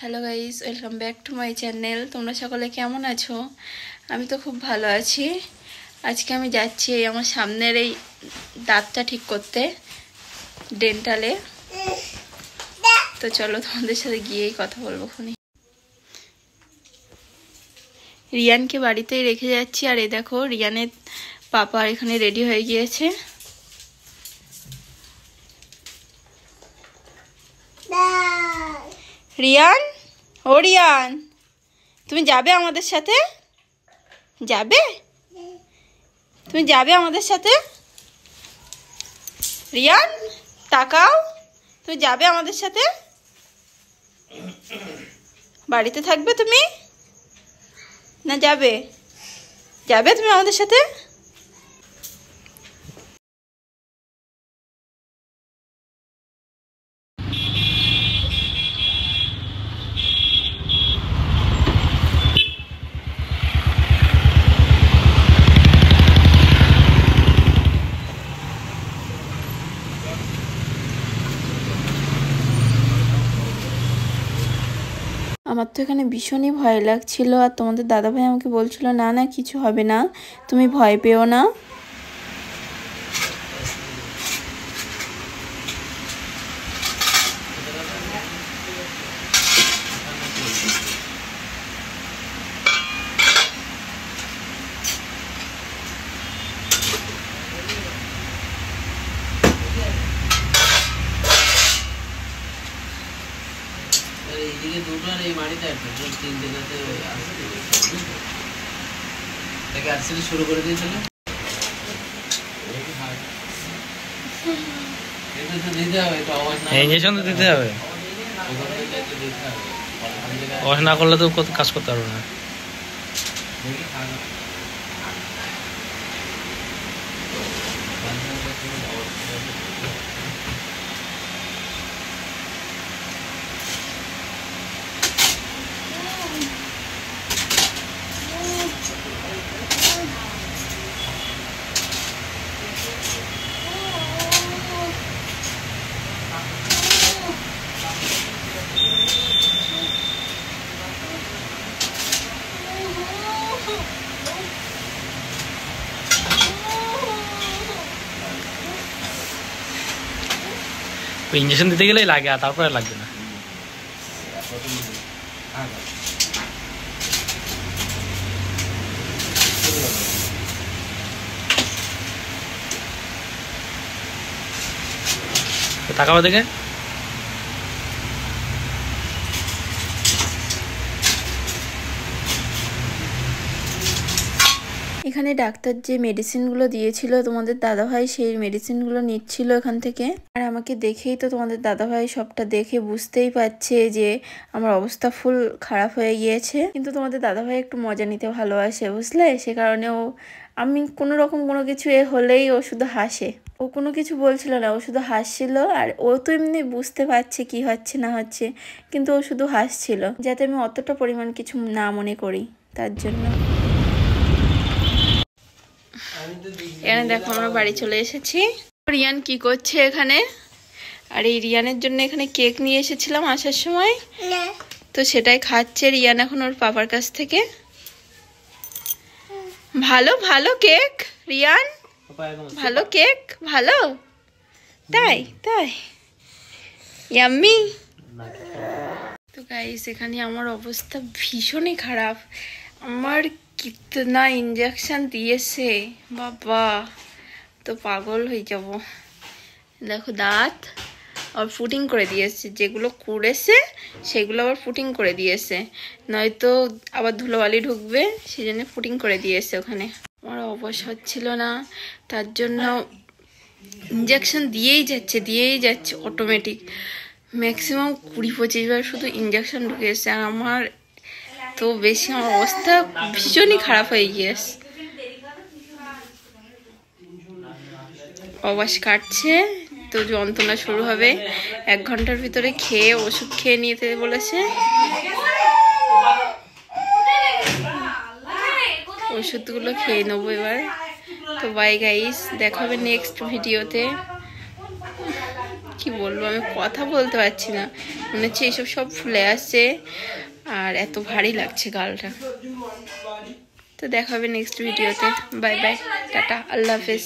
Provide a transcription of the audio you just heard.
Hello guys, welcome back to my channel. তোমরা সকলে কেমন আছো? আমি তো খুব ভালো আছি। আজকে আমি যাচ্ছি আমার সামনের এই দাঁতটা ঠিক করতে ডেন্টালে। তো চলো তোমাদের সাথে গিয়েই কথা বলবো খুনি। রিয়ানকে বাড়িতেই রেখে যাচ্ছি, আর এই দেখো রিয়ানের পাপা এখানে রেডি হয়ে গিয়েছে। রিয়ান, ও রিয়ান, তুমি যাবে আমাদের সাথে? যাবে? তুমি যাবে আমাদের সাথে? রিয়ান তাকাও, তুমি যাবে আমাদের সাথে? বাড়িতে থাকবে তুমি না যাবে? যাবে তুমি আমাদের সাথে? আমার তো এখানে ভীষণই ভয় লাগছিল, আর তোমাদের দাদাভাই আমাকে বলছিল না না কিছু হবে না, তুমি ভয় পেও না। এইদিকে দুটো আর এই বাড়িতে একটা তিন দিনাতে তাকে আসলে শুরু করে দিয়েছিল। এটা তো দিতে হবে, এটা অবশ্য না, ইনজেকশন তো দিতে হবে। অবশ্য না করলে তো কত কাজ করতে পারবে না। ইনজেকশন দিতে গেলেই লাগে, আর তারপরে লাগবে না। তাকাবো দেখে। এখানে ডাক্তার যে মেডিসিনগুলো দিয়েছিল তোমাদের দাদাভাই, সেই মেডিসিনগুলো নিচ্ছিল এখান থেকে। আর আমাকে দেখেই তো তোমাদের দাদাভাই সবটা দেখে বুঝতেই পারছে যে আমার অবস্থা ফুল খারাপ হয়ে গিয়েছে। কিন্তু তোমাদের দাদাভাই একটু মজা নিতে ভালোবাসে, বুঝলে, সে কারণে আমি কোনো রকম কোনো কিছু হলেই ও শুধু হাসে। ও কোনো কিছু বলছিল না, ও শুধু হাসছিল। আর ও তো এমনি বুঝতে পারছে কি হচ্ছে না হচ্ছে, কিন্তু ও শুধু হাসছিল যাতে আমি অতটা পরিমাণ কিছু না মনে করি, তার জন্য। এখানে দেখো আমরা বাড়ি চলে এসেছি। রিয়ান কি করছে এখানে? আর এই রিয়ানের জন্য এখানে কেক নিয়ে এসেছিলাম আসার সময়, তো সেটাই খাচ্ছে রিয়ান এখন ওর পাপার কাছ থেকে। ভালো ভালো কেক রিয়ান, ভালো কেক, ভালো, তাই তাই, ইয়াম্মি। তো গাইস এখানে আমার অবস্থা ভীষণই খারাপ। আমার কিতনা ইঞ্জেকশন দিয়েছে বাবা, তো পাগল হয়ে যাব। দেখো দাঁত আবার ফুটিং করে দিয়েছে, যেগুলো কুড়েছে সেগুলো আবার ফুটিং করে দিয়েছে, নয়তো আবার ধুলোবালি ঢুকবে, সেই জন্য ফুটিং করে দিয়েছে ওখানে। আমার অবশ হচ্ছিল না, তার জন্য ইঞ্জেকশন দিয়েই যাচ্ছে অটোমেটিক। ম্যাক্সিমাম 20-25 বার শুধু ইঞ্জেকশন ঢুকেছে, আর আমার তো বেশি, আমার অবস্থা ভীষণই খারাপ হয়ে গিয়েছে। অবশ কাটছে, তো যন্ত্রণা শুরু হবে। 1 ঘন্টার ভিতরে খেয়ে ওষুধ খেয়ে নিতে বলেছে। ওষুধগুলো খেয়ে নেবো এবার। তো বাই গাইস, দেখা হবে নেক্সট ভিডিওতে। কি বলবো, আমি কথা বলতে পারছি না, মনে হচ্ছে এইসব সব ফুলে আসছে আর এত ভারী লাগছে গালটা। তো দেখা হবে নেক্সট ভিডিওতে। বাই বাই, টাটা, আল্লাহ হাফেজ।